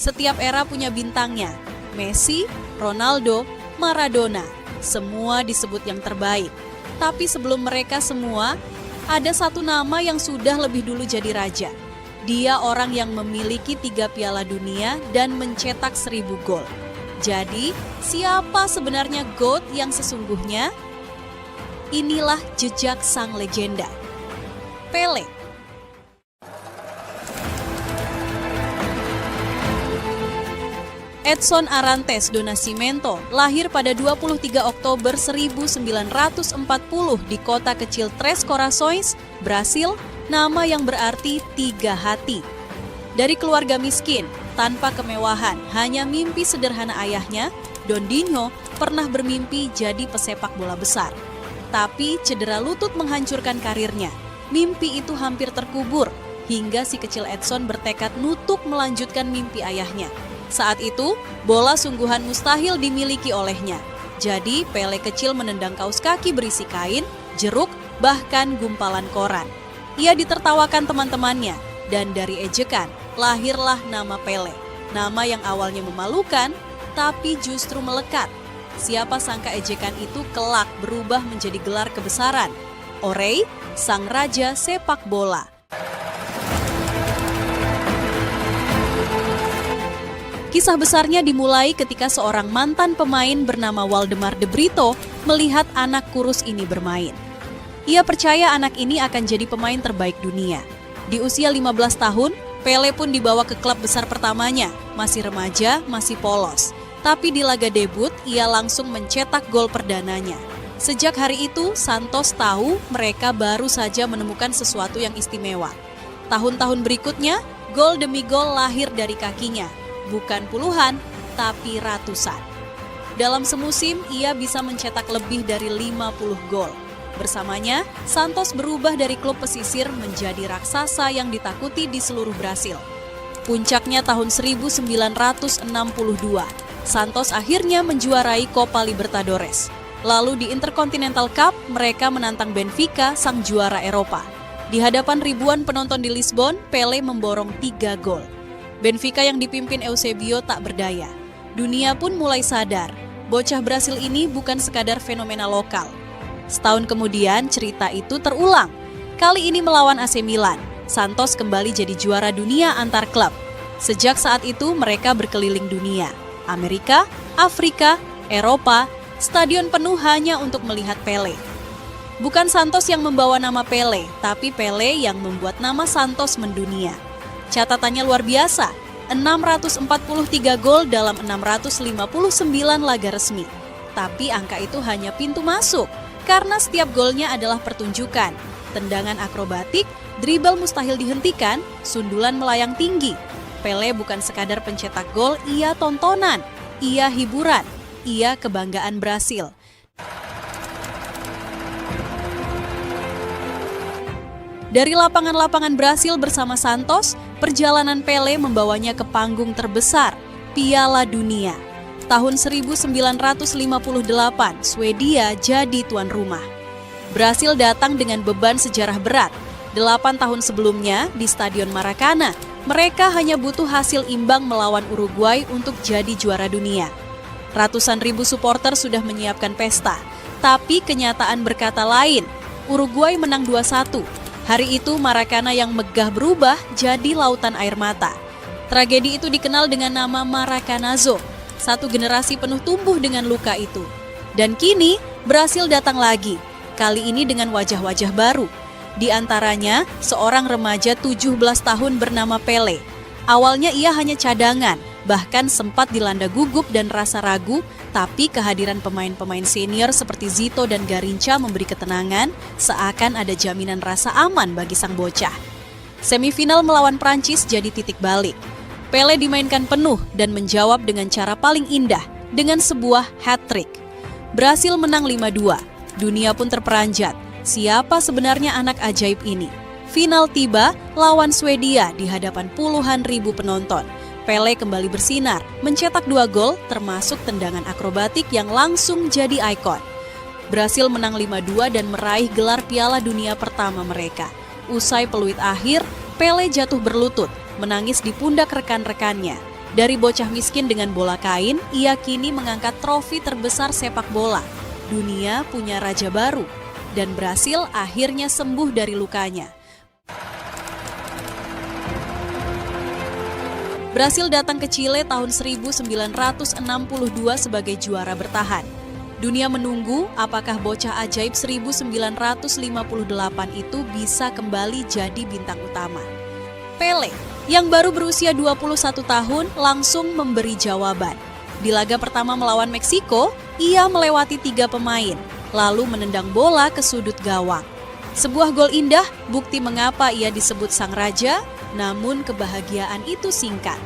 Setiap era punya bintangnya. Messi, Ronaldo, Maradona, semua disebut yang terbaik. Tapi sebelum mereka semua, ada satu nama yang sudah lebih dulu jadi raja. Dia orang yang memiliki 3 Piala Dunia dan mencetak 1000 gol. Jadi, siapa sebenarnya GOAT yang sesungguhnya? Inilah jejak sang legenda, Pele. Edson Arantes do Nascimento lahir pada 23 Oktober 1940 di kota kecil Três Corações, Brasil, nama yang berarti 3 hati. Dari keluarga miskin, tanpa kemewahan, hanya mimpi sederhana ayahnya, Dondinho pernah bermimpi jadi pesepak bola besar. Tapi cedera lutut menghancurkan karirnya. Mimpi itu hampir terkubur, hingga si kecil Edson bertekad nutuk melanjutkan mimpi ayahnya. Saat itu, bola sungguhan mustahil dimiliki olehnya. Jadi, Pele kecil menendang kaos kaki berisi kain, jeruk, bahkan gumpalan koran. Ia ditertawakan teman-temannya, dan dari ejekan, lahirlah nama Pele. Nama yang awalnya memalukan, tapi justru melekat. Siapa sangka ejekan itu kelak berubah menjadi gelar kebesaran. Orei, sang raja sepak bola. Kisah besarnya dimulai ketika seorang mantan pemain bernama Waldemar de Brito melihat anak kurus ini bermain. Ia percaya anak ini akan jadi pemain terbaik dunia. Di usia 15 tahun, Pele pun dibawa ke klub besar pertamanya, masih remaja, masih polos. Tapi di laga debut, ia langsung mencetak gol perdananya. Sejak hari itu, Santos tahu mereka baru saja menemukan sesuatu yang istimewa. Tahun-tahun berikutnya, gol demi gol lahir dari kakinya. Bukan puluhan, tapi ratusan. Dalam semusim, ia bisa mencetak lebih dari 50 gol. Bersamanya, Santos berubah dari klub pesisir menjadi raksasa yang ditakuti di seluruh Brasil. Puncaknya tahun 1962, Santos akhirnya menjuarai Copa Libertadores. Lalu di Intercontinental Cup, mereka menantang Benfica, sang juara Eropa. Di hadapan ribuan penonton di Lisbon, Pele memborong 3 gol. Benfica yang dipimpin Eusebio tak berdaya. Dunia pun mulai sadar, bocah Brasil ini bukan sekadar fenomena lokal. Setahun kemudian cerita itu terulang. Kali ini melawan AC Milan, Santos kembali jadi juara dunia antar klub. Sejak saat itu mereka berkeliling dunia. Amerika, Afrika, Eropa, stadion penuh hanya untuk melihat Pele. Bukan Santos yang membawa nama Pele, tapi Pele yang membuat nama Santos mendunia. Catatannya luar biasa, 643 gol dalam 659 laga resmi. Tapi angka itu hanya pintu masuk, karena setiap golnya adalah pertunjukan. Tendangan akrobatik, dribble mustahil dihentikan, sundulan melayang tinggi. Pele bukan sekadar pencetak gol, ia tontonan, ia hiburan, ia kebanggaan Brasil. Dari lapangan-lapangan Brasil bersama Santos, perjalanan Pele membawanya ke panggung terbesar, Piala Dunia. Tahun 1958, Swedia jadi tuan rumah. Brasil datang dengan beban sejarah berat. 8 tahun sebelumnya, di Stadion Maracana, mereka hanya butuh hasil imbang melawan Uruguay untuk jadi juara dunia. Ratusan ribu supporter sudah menyiapkan pesta, tapi kenyataan berkata lain. Uruguay menang 2-1. Hari itu Maracana yang megah berubah jadi lautan air mata. Tragedi itu dikenal dengan nama Maracanazo. Satu generasi penuh tumbuh dengan luka itu. Dan kini Brasil datang lagi, kali ini dengan wajah-wajah baru. Di antaranya seorang remaja 17 tahun bernama Pele. Awalnya ia hanya cadangan, bahkan sempat dilanda gugup dan rasa ragu, tapi kehadiran pemain-pemain senior seperti Zito dan Garincha memberi ketenangan, seakan ada jaminan rasa aman bagi sang bocah. Semifinal melawan Prancis jadi titik balik. Pele dimainkan penuh dan menjawab dengan cara paling indah, dengan sebuah hat-trick. Brasil menang 5-2, dunia pun terperanjat. Siapa sebenarnya anak ajaib ini? Final tiba, lawan Swedia di hadapan puluhan ribu penonton. Pele kembali bersinar, mencetak 2 gol termasuk tendangan akrobatik yang langsung jadi ikon. Brasil menang 5-2 dan meraih gelar Piala Dunia pertama mereka. Usai peluit akhir, Pele jatuh berlutut, menangis di pundak rekan-rekannya. Dari bocah miskin dengan bola kain, ia kini mengangkat trofi terbesar sepak bola. Dunia punya raja baru, dan Brasil akhirnya sembuh dari lukanya. Brasil datang ke Chile tahun 1962 sebagai juara bertahan. Dunia menunggu apakah bocah ajaib 1958 itu bisa kembali jadi bintang utama. Pelé, yang baru berusia 21 tahun, langsung memberi jawaban. Di laga pertama melawan Meksiko, ia melewati 3 pemain, lalu menendang bola ke sudut gawang. Sebuah gol indah, bukti mengapa ia disebut sang raja, namun kebahagiaan itu singkat.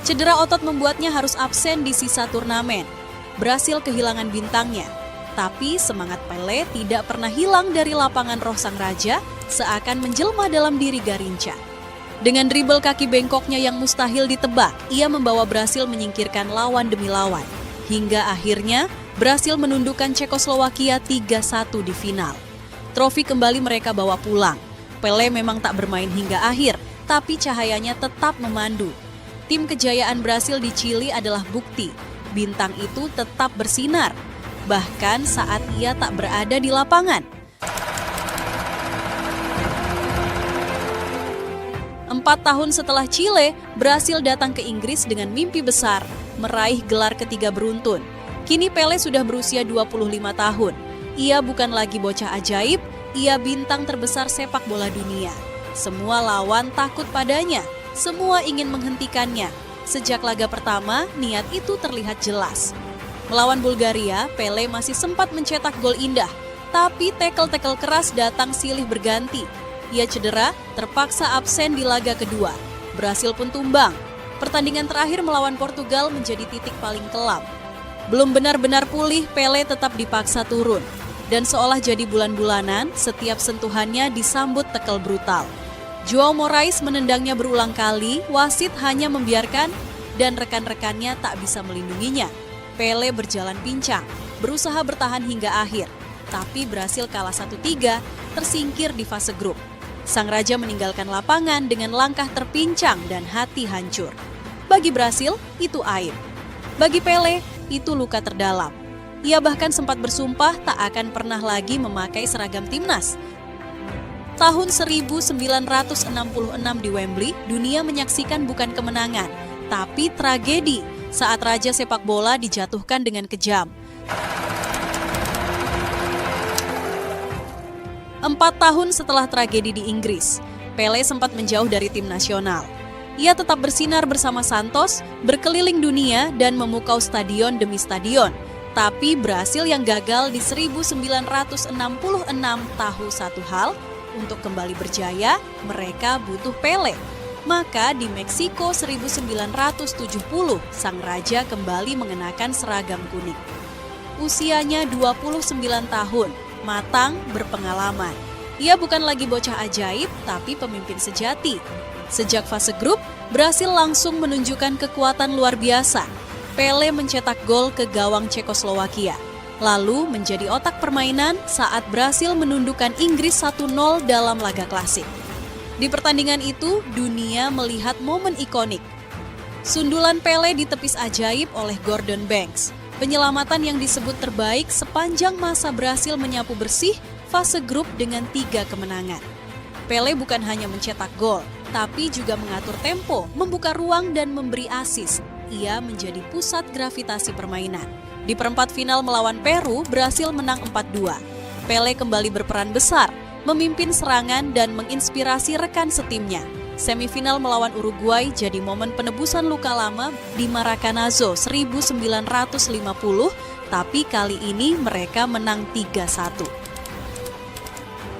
Cedera otot membuatnya harus absen di sisa turnamen. Brasil kehilangan bintangnya, tapi semangat Pelé tidak pernah hilang dari lapangan roh sang raja, seakan menjelma dalam diri Garincha. Dengan dribble kaki bengkoknya yang mustahil ditebak, ia membawa Brasil menyingkirkan lawan demi lawan. Hingga akhirnya, Brasil menundukkan Cekoslowakia 3-1 di final. Trofi kembali mereka bawa pulang. Pelé memang tak bermain hingga akhir, tapi cahayanya tetap memandu. Tim kejayaan Brasil di Chili adalah bukti, bintang itu tetap bersinar, bahkan saat ia tak berada di lapangan. 4 tahun setelah Chile, Brasil datang ke Inggris dengan mimpi besar, meraih gelar ketiga beruntun. Kini Pelé sudah berusia 25 tahun. Ia bukan lagi bocah ajaib, ia bintang terbesar sepak bola dunia. Semua lawan takut padanya, semua ingin menghentikannya. Sejak laga pertama, niat itu terlihat jelas. Melawan Bulgaria, Pelé masih sempat mencetak gol indah, tapi tackle-tackle keras datang silih berganti. Ia cedera, terpaksa absen di laga kedua. Brasil pun tumbang. Pertandingan terakhir melawan Portugal menjadi titik paling kelam. Belum benar-benar pulih, Pelé tetap dipaksa turun. Dan seolah jadi bulan-bulanan, setiap sentuhannya disambut tekel brutal. João Morais menendangnya berulang kali, wasit hanya membiarkan dan rekan-rekannya tak bisa melindunginya. Pelé berjalan pincang, berusaha bertahan hingga akhir. Tapi Brasil kalah 1-3, tersingkir di fase grup. Sang raja meninggalkan lapangan dengan langkah terpincang dan hati hancur. Bagi Brasil, itu aib. Bagi Pelé, itu luka terdalam. Ia bahkan sempat bersumpah tak akan pernah lagi memakai seragam timnas. Tahun 1966 di Wembley, dunia menyaksikan bukan kemenangan, tapi tragedi saat raja sepak bola dijatuhkan dengan kejam. 4 tahun setelah tragedi di Inggris, Pelé sempat menjauh dari tim nasional. Ia tetap bersinar bersama Santos, berkeliling dunia dan memukau stadion demi stadion. Tapi Brasil yang gagal di 1966 tahu satu hal, untuk kembali berjaya, mereka butuh Pelé. Maka di Meksiko 1970, sang raja kembali mengenakan seragam kuning. Usianya 29 tahun, matang, berpengalaman. Ia bukan lagi bocah ajaib, tapi pemimpin sejati. Sejak fase grup, Brasil langsung menunjukkan kekuatan luar biasa. Pelé mencetak gol ke gawang Cekoslowakia, lalu menjadi otak permainan saat Brasil menundukkan Inggris 1-0 dalam laga klasik. Di pertandingan itu, dunia melihat momen ikonik. Sundulan Pelé ditepis ajaib oleh Gordon Banks. Penyelamatan yang disebut terbaik sepanjang masa Brasil menyapu bersih fase grup dengan 3 kemenangan. Pelé bukan hanya mencetak gol, tapi juga mengatur tempo, membuka ruang dan memberi assist. Ia menjadi pusat gravitasi permainan. Di perempat final melawan Peru, Brasil menang 4-2. Pelé kembali berperan besar, memimpin serangan dan menginspirasi rekan setimnya. Semifinal melawan Uruguay jadi momen penebusan luka lama di Maracanazo 1950, tapi kali ini mereka menang 3-1.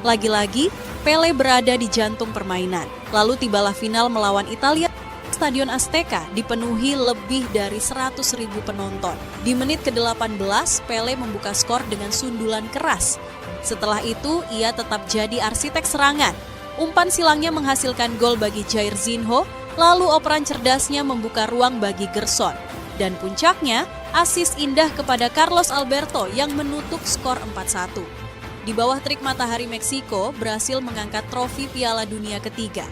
Lagi-lagi, Pelé berada di jantung permainan. Lalu tibalah final melawan Italia. Stadion Azteca dipenuhi lebih dari 100.000 penonton. Di menit ke-18, Pelé membuka skor dengan sundulan keras. Setelah itu, ia tetap jadi arsitek serangan. Umpan silangnya menghasilkan gol bagi Jairzinho, lalu operan cerdasnya membuka ruang bagi Gerson. Dan puncaknya, assist indah kepada Carlos Alberto yang menutup skor 4-1. Di bawah terik matahari Meksiko, Brasil mengangkat trofi Piala Dunia ketiga.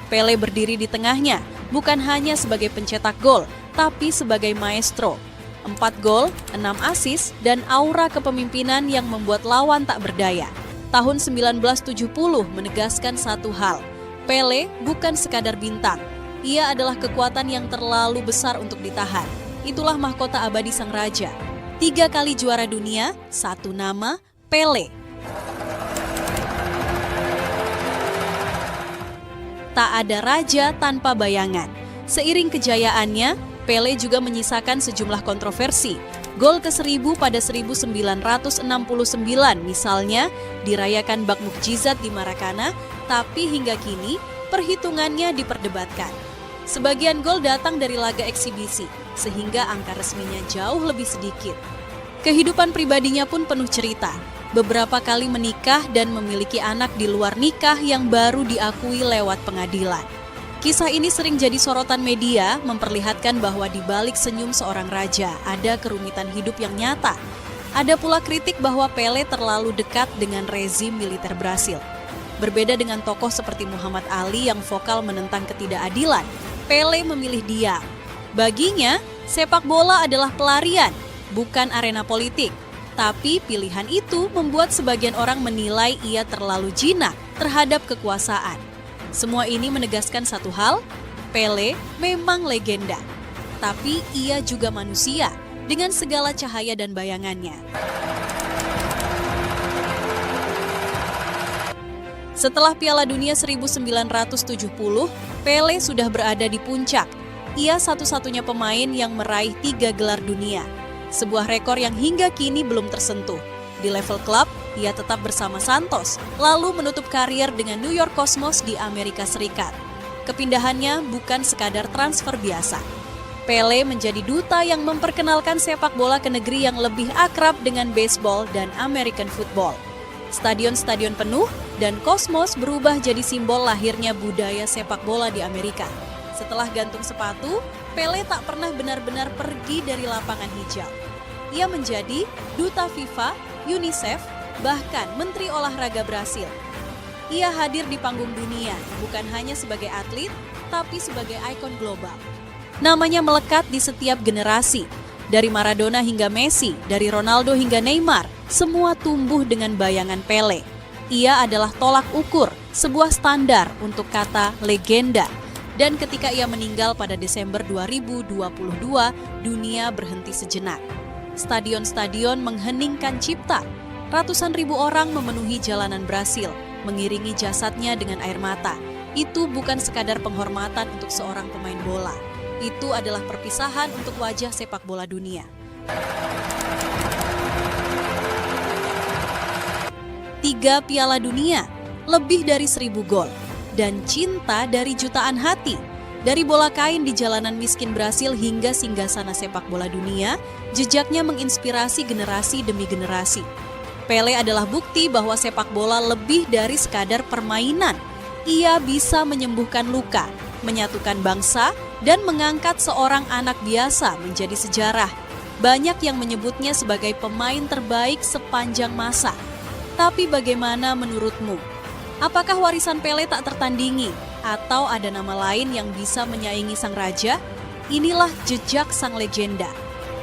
Pelé berdiri di tengahnya, bukan hanya sebagai pencetak gol, tapi sebagai maestro. 4 gol, 6 assist, dan aura kepemimpinan yang membuat lawan tak berdaya. Tahun 1970 menegaskan satu hal, Pele bukan sekadar bintang. Ia adalah kekuatan yang terlalu besar untuk ditahan. Itulah mahkota abadi sang raja. 3 kali juara dunia, 1 nama, Pele. Tak ada raja tanpa bayangan. Seiring kejayaannya, Pele juga menyisakan sejumlah kontroversi. Gol ke-1000 pada 1969 misalnya dirayakan bak mukjizat di Maracana, tapi hingga kini perhitungannya diperdebatkan. Sebagian gol datang dari laga eksibisi, sehingga angka resminya jauh lebih sedikit. Kehidupan pribadinya pun penuh cerita. Beberapa kali menikah dan memiliki anak di luar nikah yang baru diakui lewat pengadilan. Kisah ini sering jadi sorotan media, memperlihatkan bahwa di balik senyum seorang raja ada kerumitan hidup yang nyata. Ada pula kritik bahwa Pele terlalu dekat dengan rezim militer Brasil. Berbeda dengan tokoh seperti Muhammad Ali yang vokal menentang ketidakadilan, Pele memilih diam. Baginya, sepak bola adalah pelarian, bukan arena politik. Tapi pilihan itu membuat sebagian orang menilai ia terlalu jinak terhadap kekuasaan. Semua ini menegaskan satu hal, Pele memang legenda. Tapi ia juga manusia dengan segala cahaya dan bayangannya. Setelah Piala Dunia 1970, Pele sudah berada di puncak. Ia satu-satunya pemain yang meraih 3 gelar dunia. Sebuah rekor yang hingga kini belum tersentuh. Di level klub, ia tetap bersama Santos, lalu menutup karier dengan New York Cosmos di Amerika Serikat. Kepindahannya bukan sekadar transfer biasa. Pele menjadi duta yang memperkenalkan sepak bola ke negeri yang lebih akrab dengan baseball dan American football. Stadion-stadion penuh dan Cosmos berubah jadi simbol lahirnya budaya sepak bola di Amerika. Setelah gantung sepatu, Pele tak pernah benar-benar pergi dari lapangan hijau. Ia menjadi duta FIFA, UNICEF, bahkan Menteri Olahraga Brasil. Ia hadir di panggung dunia, bukan hanya sebagai atlet, tapi sebagai ikon global. Namanya melekat di setiap generasi. Dari Maradona hingga Messi, dari Ronaldo hingga Neymar, semua tumbuh dengan bayangan Pele. Ia adalah tolak ukur, sebuah standar untuk kata legenda. Dan ketika ia meninggal pada Desember 2022, dunia berhenti sejenak. Stadion-stadion mengheningkan cipta. Ratusan ribu orang memenuhi jalanan Brasil, mengiringi jasadnya dengan air mata. Itu bukan sekadar penghormatan untuk seorang pemain bola. Itu adalah perpisahan untuk wajah sepak bola dunia. 3 Piala Dunia, lebih dari 1000 gol. Dan cinta dari jutaan hati. Dari bola kain di jalanan miskin Brasil hingga singgasana sepak bola dunia, jejaknya menginspirasi generasi demi generasi. Pele adalah bukti bahwa sepak bola lebih dari sekadar permainan. Ia bisa menyembuhkan luka, menyatukan bangsa, dan mengangkat seorang anak biasa menjadi sejarah. Banyak yang menyebutnya sebagai pemain terbaik sepanjang masa. Tapi bagaimana menurutmu? Apakah warisan Pele tak tertandingi? Atau ada nama lain yang bisa menyaingi sang raja? Inilah jejak sang legenda,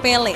Pele.